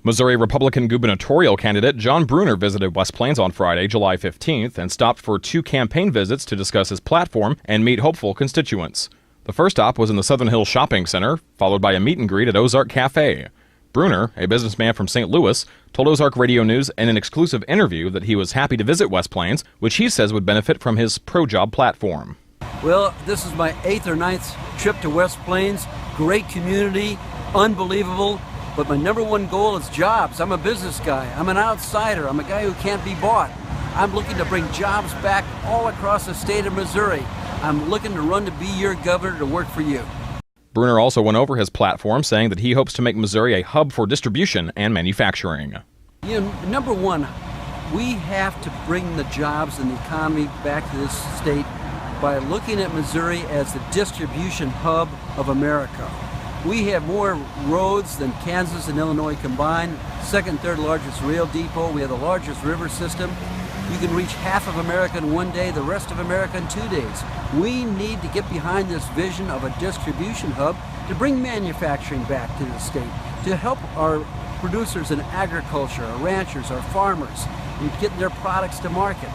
Missouri Republican gubernatorial candidate John Brunner visited West Plains on Friday, July 15th, and stopped for 2 campaign visits to discuss his platform and meet hopeful constituents. The first stop was in the Southern Hills Shopping Center, followed by a meet and greet at Ozark Cafe. Brunner, a businessman from St. Louis, told Ozark Radio News in an exclusive interview that he was happy to visit West Plains, which he says would benefit from his pro-job platform. Well, this is my 8th or 9th trip to West Plains. Great community, unbelievable. But my number one goal is jobs. I'm a business guy. I'm an outsider. I'm a guy who can't be bought. I'm looking to bring jobs back all across the state of Missouri. I'm looking to run to be your governor to work for you. Brunner also went over his platform, saying that he hopes to make Missouri a hub for distribution and manufacturing. You know, number one, we have to bring the jobs and the economy back to this state by looking at Missouri as the distribution hub of America. We have more roads than Kansas and Illinois combined, second, third largest rail depot. We have the largest river system. You can reach half of America in one day, the rest of America in 2 days. We need to get behind this vision of a distribution hub to bring manufacturing back to the state, to help our producers in agriculture, our ranchers, our farmers, in getting their products to market.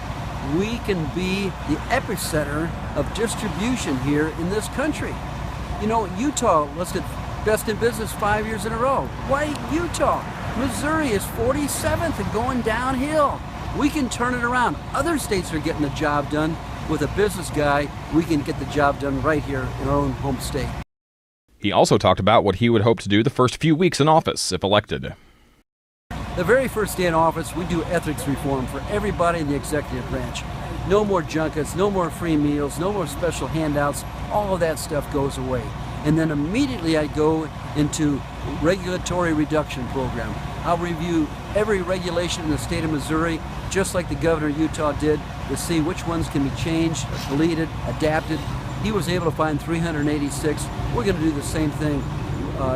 We can be the epicenter of distribution here in this country. You know, Utah listed best in business 5 years in a row. Why Utah? Missouri is 47th and going downhill. We can turn it around. Other states are getting the job done. With a business guy, we can get the job done right here in our own home state. He also talked about what he would hope to do the first few weeks in office, if elected. The very first day in office, we do ethics reform for everybody in the executive branch. No more junkets, no more free meals, no more special handouts. All of that stuff goes away. And then immediately I go into regulatory reduction program. I'll review every regulation in the state of Missouri, just like the governor of Utah did, to see which ones can be changed, deleted, adapted. He was able to find 386. We're going to do the same thing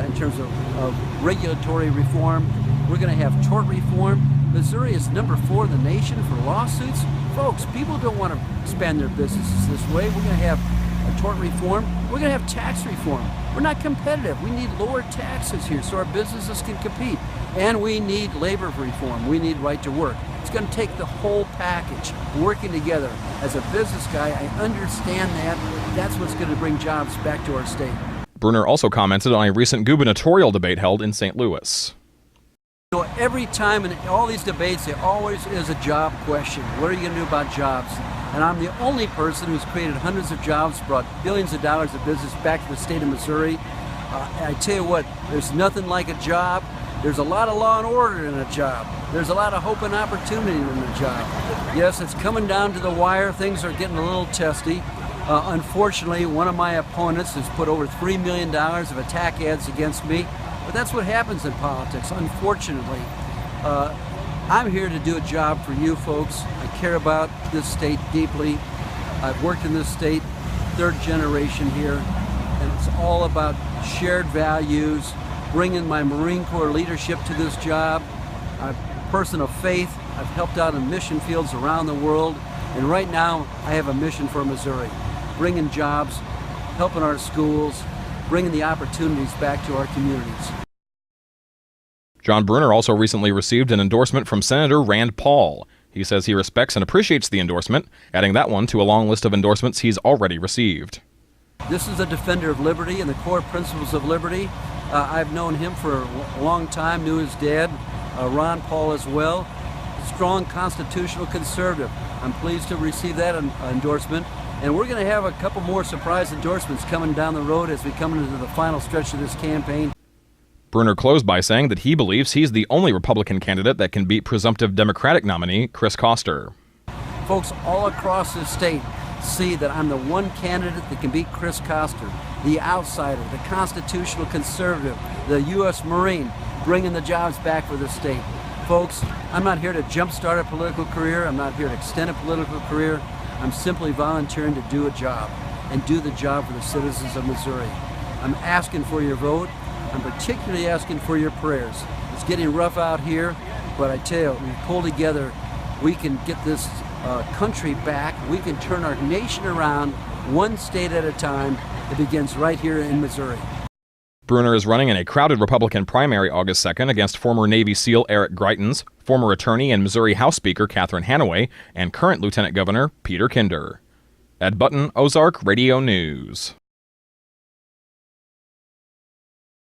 in terms of regulatory reform. We're going to have tort reform. Missouri is number 4 in the nation for lawsuits. Folks, people don't want to expand their businesses this way. We're going to have a tort reform. We're going to have tax reform. We're not competitive. We need lower taxes here so our businesses can compete. And we need labor reform. We need right to work. It's going to take the whole package, working together. As a business guy, I understand that. That's what's going to bring jobs back to our state. Brunner also commented on a recent gubernatorial debate held in St. Louis. You know, every time in all these debates, there always is a job question. What are you going to do about jobs? And I'm the only person who's created hundreds of jobs, brought billions of dollars of business back to the state of Missouri. I tell you what, there's nothing like a job. There's a lot of law and order in a job. There's a lot of hope and opportunity in a job. Yes, it's coming down to the wire. Things are getting a little testy. Unfortunately, one of my opponents has put over $3 million of attack ads against me. But that's what happens in politics, unfortunately. I'm here to do a job for you folks. I care about this state deeply. I've worked in this state, 3rd generation here, and it's all about shared values, bringing my Marine Corps leadership to this job. I'm a person of faith. I've helped out in mission fields around the world, and right now I have a mission for Missouri, bringing jobs, helping our schools, bringing the opportunities back to our communities. John Brunner also recently received an endorsement from Senator Rand Paul. He says he respects and appreciates the endorsement, adding that one to a long list of endorsements he's already received. This is a defender of liberty and the core principles of liberty. I've known him for a long time, knew his dad, Ron Paul as well. Strong constitutional conservative. I'm pleased to receive that endorsement. And we're going to have a couple more surprise endorsements coming down the road as we come into the final stretch of this campaign. Brunner closed by saying that he believes he's the only Republican candidate that can beat presumptive Democratic nominee Chris Koster. Folks all across this state see that I'm the one candidate that can beat Chris Koster, the outsider, the constitutional conservative, the U.S. Marine, bringing the jobs back for the state. Folks, I'm not here to jumpstart a political career. I'm not here to extend a political career. I'm simply volunteering to do a job and do the job for the citizens of Missouri. I'm asking for your vote. I'm particularly asking for your prayers. It's getting rough out here, but I tell you, we pull together, we can get this country back. We can turn our nation around one state at a time. It begins right here in Missouri. Brunner is running in a crowded Republican primary August 2nd against former Navy SEAL Eric Greitens, former attorney and Missouri House Speaker Catherine Hanaway, and current Lieutenant Governor Peter Kinder. Ed Button, Ozark Radio News.